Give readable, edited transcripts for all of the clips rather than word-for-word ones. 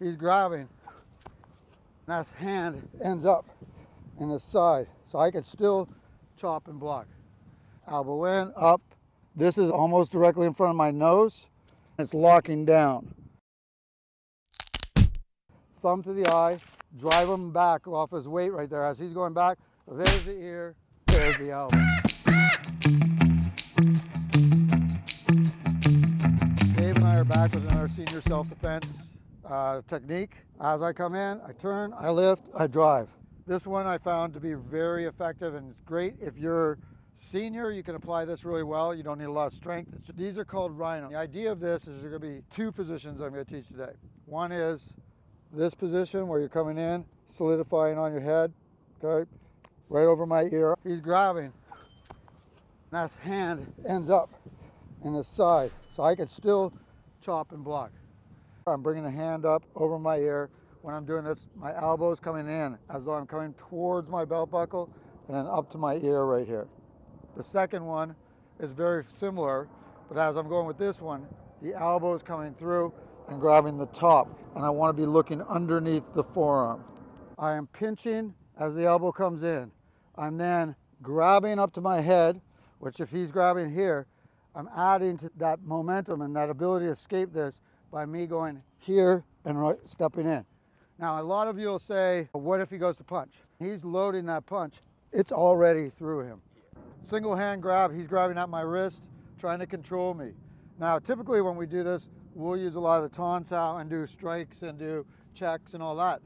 he's grabbing, that hand ends up in the side, so I can still chop and block. Elbow in, up. This is almost directly in front of my nose. It's locking down. Thumb to the eye, drive him back off his weight right there. As he's going back, there's the ear, there's the elbow. Dave and I are back with another senior self-defense technique. As I come in, I turn, I lift, I drive. This one I found to be very effective, and it's great if you're senior. You can apply this really well. You don't need a lot of strength. These are called Rhino. The idea of this is there are going to be two positions I'm going to teach today. One is this position where you're coming in, solidifying on your head, okay, right over my ear. He's grabbing, that hand ends up in the side, so I can still chop and block. I'm bringing the hand up over my ear. When I'm doing this, my elbow's coming in as though I'm coming towards my belt buckle and then up to my ear right here. The second one is very similar, but as I'm going with this one, the elbow is coming through and grabbing the top, and I want to be looking underneath the forearm. I am pinching as the elbow comes in. I'm then grabbing up to my head, which if he's grabbing here, I'm adding to that momentum and that ability to escape this by me going here and stepping in. Now, a lot of you will say, what if he goes to punch? He's loading that punch. It's already through him. Single hand grab, he's grabbing at my wrist, trying to control me. Now, typically when we do this, we'll use a lot of the taunts out and do strikes and do checks and all that.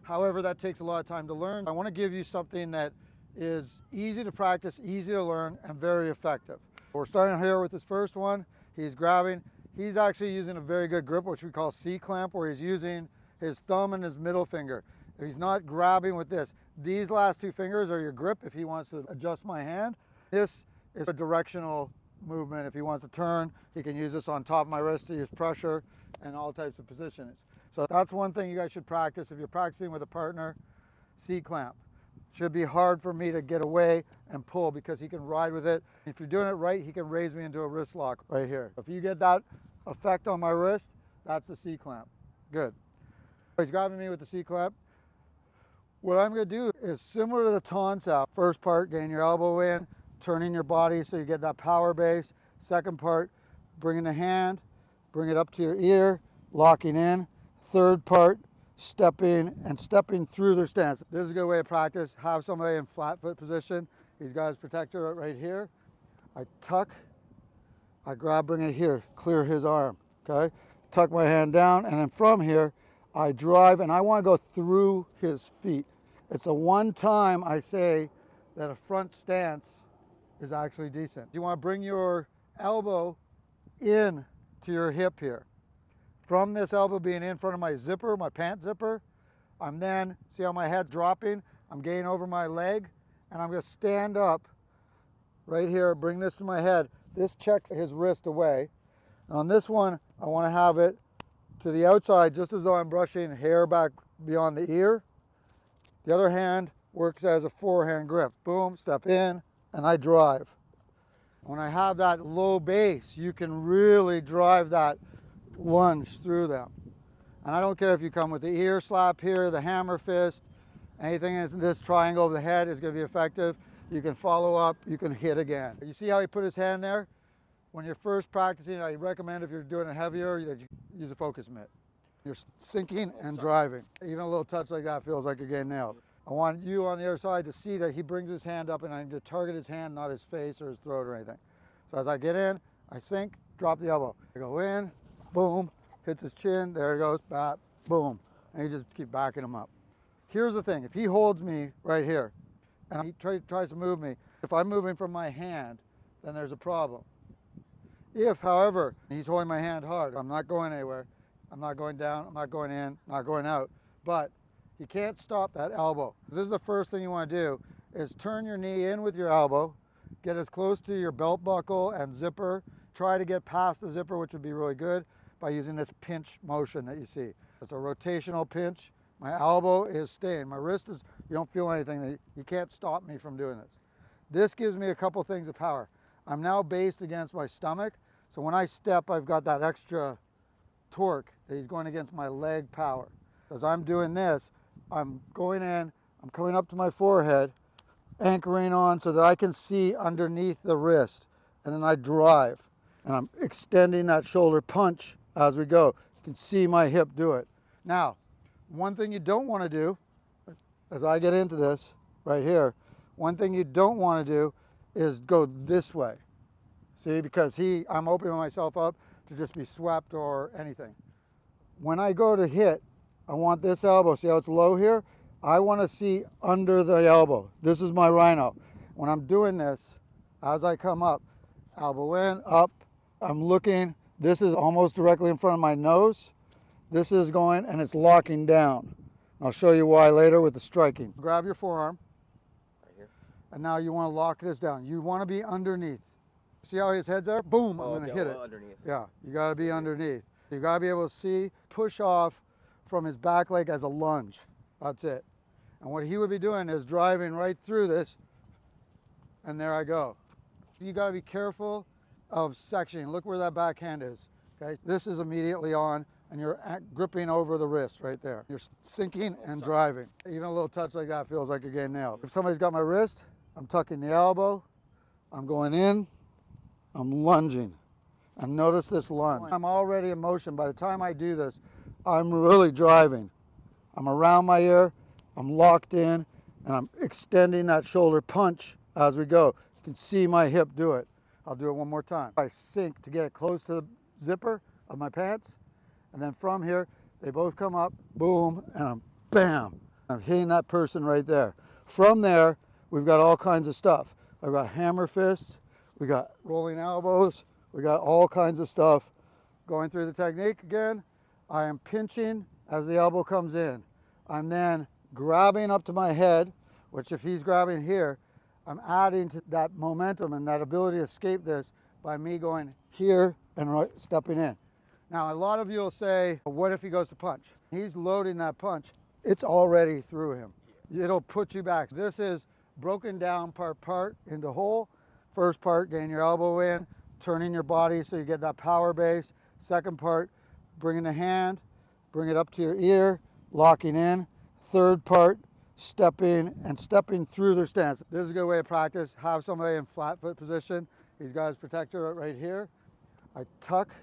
However, that takes a lot of time to learn. I want to give you something that is easy to practice, easy to learn, and very effective. We're starting here with this first one. He's grabbing. He's actually using a very good grip, which we call C-clamp, where he's using his thumb and his middle finger. He's not grabbing with this. These last two fingers are your grip if he wants to adjust my hand. This is a directional movement. If he wants to turn, he can use this on top of my wrist to use pressure and all types of positions. So that's one thing you guys should practice. If you're practicing with a partner, C-clamp. Should be hard for me to get away and pull because he can ride with it. If you're doing it right, he can raise me into a wrist lock right here. If you get that effect on my wrist, that's the C-clamp. Good. He's grabbing me with the C-clamp. What I'm going to do is similar to the taunts out. First part, getting your elbow in, turning your body so you get that power base. Second part, bringing the hand, bring it up to your ear, locking in. Third part, stepping and stepping through their stance. This is a good way to practice. Have somebody in flat foot position. He's got his protector right here. I tuck, I grab, bring it here, clear his arm, okay? Tuck my hand down, and then from here, I drive, and I want to go through his feet. It's the one time I say that a front stance is actually decent. You want to bring your elbow in to your hip here. From this elbow being in front of my zipper, my pant zipper, I'm then, see how my head's dropping? I'm getting over my leg, and I'm going to stand up right here, bring this to my head. This checks his wrist away. And on this one, I want to have it to the outside, just as though I'm brushing hair back beyond the ear. The other hand works as a forehand grip. Boom, step in, and I drive. When I have that low base, you can really drive that lunge through them. And I don't care if you come with the ear slap here, the hammer fist, anything in this triangle over the head is going to be effective. You can follow up, you can hit again. You see how he put his hand there? When you're first practicing, I recommend if you're doing it heavier, that you use a focus mitt. You're sinking and driving. Even a little touch like that feels like you're getting nailed. I want you on the other side to see that he brings his hand up, and I'm going to target his hand, not his face or his throat or anything. So as I get in, I sink, drop the elbow. I go in, boom, hits his chin, there it goes, bat, boom. And you just keep backing him up. Here's the thing, if he holds me right here, and he tries to move me, if I'm moving from my hand, then there's a problem. If, however, he's holding my hand hard, I'm not going anywhere, I'm not going down, I'm not going in, not going out, but he can't stop that elbow. This is the first thing you want to do, is turn your knee in with your elbow, get as close to your belt buckle and zipper, try to get past the zipper, which would be really good, by using this pinch motion that you see. It's a rotational pinch. My elbow is staying. My wrist is, you don't feel anything. You can't stop me from doing this. This gives me a couple things of power. I'm now based against my stomach, so when I step, I've got that extra torque he's going against my leg power. As I'm doing this, I'm going in, I'm coming up to my forehead, anchoring on so that I can see underneath the wrist. And then I drive. And I'm extending that shoulder punch as we go. You can see my hip do it. Now, one thing you don't want to do, as I get into this right here, one thing you don't want to do is go this way. See, because I'm opening myself up to just be swept or anything. When I go to hit, I want this elbow, see how it's low here? I want to see under the elbow. This is my Rhino. When I'm doing this, as I come up, elbow in, up, I'm looking, this is almost directly in front of my nose. This is going and it's locking down. I'll show you why later with the striking. Grab your forearm. Right here. And now you want to lock this down. You want to be underneath. See how his head's there? Boom, I'm going to hit it. Underneath. Yeah, you got to be underneath. You got to be able to see, push off from his back leg as a lunge. That's it. And what he would be doing is driving right through this, and there I go. You got to be careful of sectioning. Look where that backhand is. Okay, this is immediately on, and you're gripping over the wrist right there. You're sinking and driving. Even a little touch like that feels like you're getting nailed. If somebody's got my wrist, I'm tucking the elbow, I'm going in, I'm lunging. And notice this lunge. I'm already in motion. By the time I do this, I'm really driving. I'm around my ear, I'm locked in, and I'm extending that shoulder punch as we go. You can see my hip do it. I'll do it one more time. I sink to get it close to the zipper of my pants, and then from here, they both come up, boom, and I'm bam. I'm hitting that person right there. From there, we've got all kinds of stuff. I've got hammer fists, we got rolling elbows, we got all kinds of stuff. Going through the technique again, I am pinching as the elbow comes in. I'm then grabbing up to my head, which if he's grabbing here, I'm adding to that momentum and that ability to escape this by me going here and stepping in. Now, a lot of you will say, what if he goes to punch? He's loading that punch. It's already through him. It'll put you back. This is broken down part into whole. First part, getting your elbow in, turning your body so you get that power base. Second part, bringing the hand, bring it up to your ear, locking in. Third part, stepping through their stance. This is a good way to practice. Have somebody in flat foot position. He's got his protector right here. I tuck,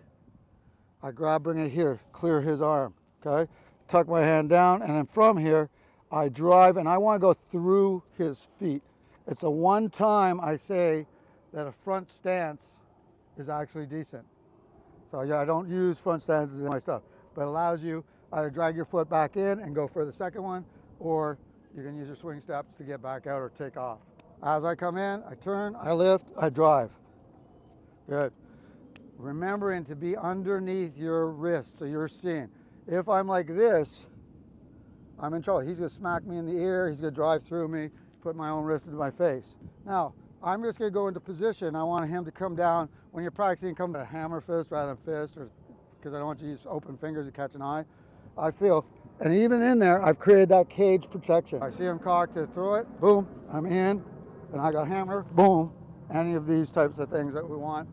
I grab, bring it here, clear his arm, okay? Tuck my hand down, and then from here, I drive, and I want to go through his feet. It's the one time I say that a front stance is actually decent. So yeah, I don't use front stances in my stuff, but it allows you either drag your foot back in and go for the second one, or you can use your swing steps to get back out or take off. As I come in, I turn, I lift, I drive. Good. Remembering to be underneath your wrist so you're seeing. If I'm like this, I'm in trouble. He's gonna smack me in the ear, he's gonna drive through me, put my own wrist into my face. Now, I'm just gonna go into position. I want him to come down. When you're practicing, come to a hammer fist rather than fist, or because I don't want you to use open fingers to catch an eye. I feel, and even in there, I've created that cage protection. I see him cocked to throw it, boom, I'm in, and I got hammer, boom, any of these types of things that we want.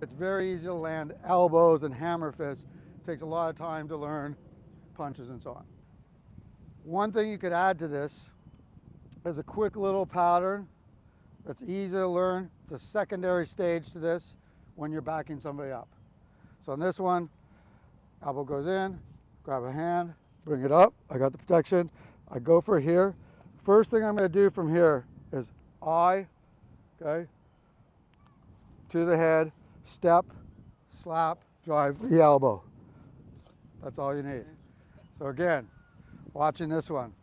It's very easy to land elbows and hammer fists. It takes a lot of time to learn punches and so on. One thing you could add to this is a quick little pattern that's easy to learn. It's a secondary stage to this when you're backing somebody up. So in this one, elbow goes in, grab a hand, bring it up. I got the protection. I go for here. First thing I'm going to do from here is okay, to the head, step, slap, drive the elbow. That's all you need. So again, watching this one.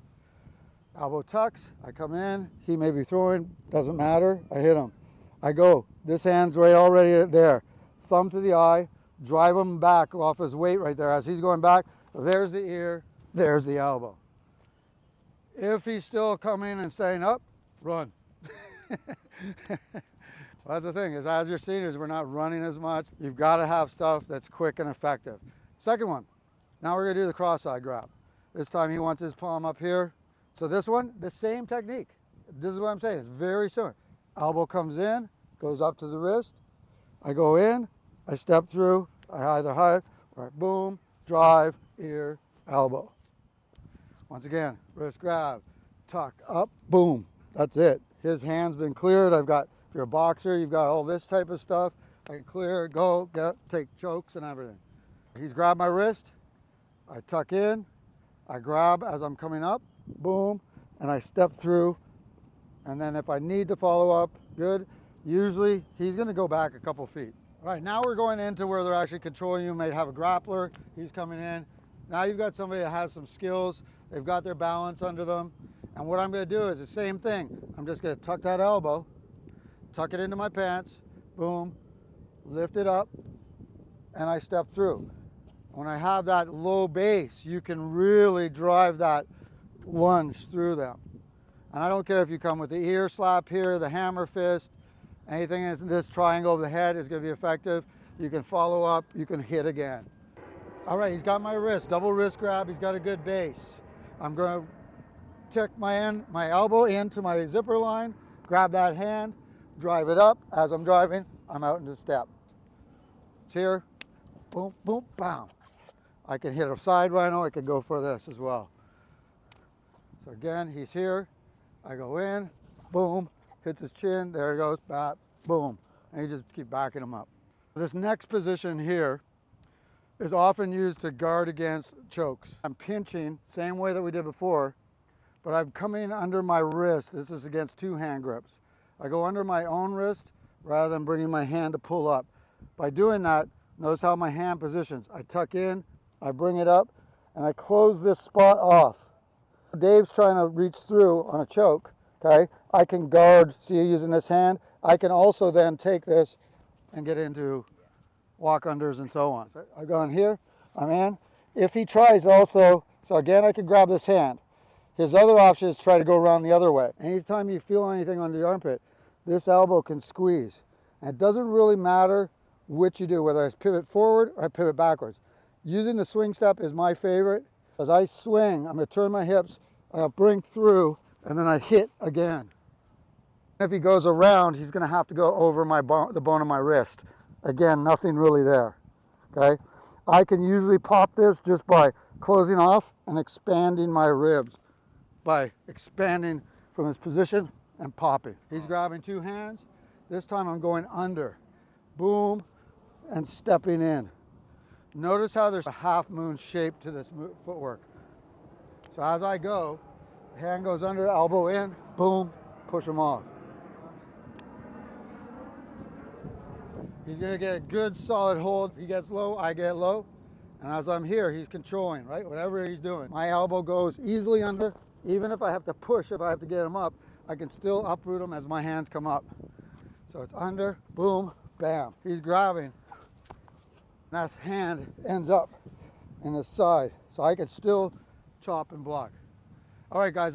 Elbow tucks, I come in, he may be throwing, doesn't matter, I hit him. I go, this hand's right already there. Thumb to the eye, drive him back off his weight right there. As he's going back, there's the ear, there's the elbow. If he's still coming and staying up, run. Well, that's the thing, is as your seniors, we're not running as much. You've got to have stuff that's quick and effective. Second one, now we're going to do the cross-side grab. This time he wants his palm up here. So this one, the same technique. This is what I'm saying, it's very similar. Elbow comes in, goes up to the wrist. I go in, I step through, I either high, or boom, drive, ear, elbow. Once again, wrist grab, tuck, up, boom. That's it. His hand's been cleared. I've got, if you're a boxer, you've got all this type of stuff. I can clear, go, get, take chokes and everything. He's grabbed my wrist. I tuck in. I grab as I'm coming up, boom, and I step through. And then if I need to follow up, good. Usually he's going to go back a couple feet. All right, now we're going into where they're actually controlling you. You may have a grappler. He's coming in. Now you've got somebody that has some skills. They've got their balance under them. And what I'm going to do is the same thing. I'm just going to tuck that elbow, tuck it into my pants, boom, lift it up, and I step through. When I have that low base, you can really drive that lunge through them. And I don't care if you come with the ear slap here, the hammer fist, anything in this triangle of the head is going to be effective. You can follow up, you can hit again. All right, he's got my wrist, double wrist grab, he's got a good base. I'm going to tuck my elbow into my zipper line, grab that hand, drive it up. As I'm driving, I'm out into step. It's here, boom, boom, bam. I can hit a side rhino, I can go for this as well. So again, he's here, I go in, boom, hits his chin, there it goes, bap, boom. And you just keep backing him up. This next position here is often used to guard against chokes. I'm pinching, same way that we did before, but I'm coming under my wrist. This is against two hand grips. I go under my own wrist rather than bringing my hand to pull up. By doing that, notice how my hand positions. I tuck in, I bring it up, and I close this spot off. Dave's trying to reach through on a choke, okay? I can guard, see you using this hand. I can also then take this and get into walk unders and so on. So I go in here, I'm in. If he tries also, so again, I can grab this hand. His other option is try to go around the other way. Anytime you feel anything under the armpit, this elbow can squeeze. And it doesn't really matter which you do, whether I pivot forward or I pivot backwards. Using the swing step is my favorite. As I swing, I'm going to turn my hips, I'll bring through, and then I hit again. If he goes around, he's going to have to go over the bone of my wrist. Again, nothing really there, okay? I can usually pop this just by closing off and expanding my ribs, by expanding from his position and popping. He's grabbing two hands. This time I'm going under, boom, and stepping in. Notice how there's a half moon shape to this footwork. So as I go, hand goes under, elbow in, boom, push him off. He's going to get a good solid hold. He gets low, I get low. And as I'm here, he's controlling, right? Whatever he's doing. My elbow goes easily under. Even if I have to push, if I have to get him up, I can still uproot him as my hands come up. So it's under, boom, bam. He's grabbing. That hand ends up in his side. So I can still chop and block. All right, guys.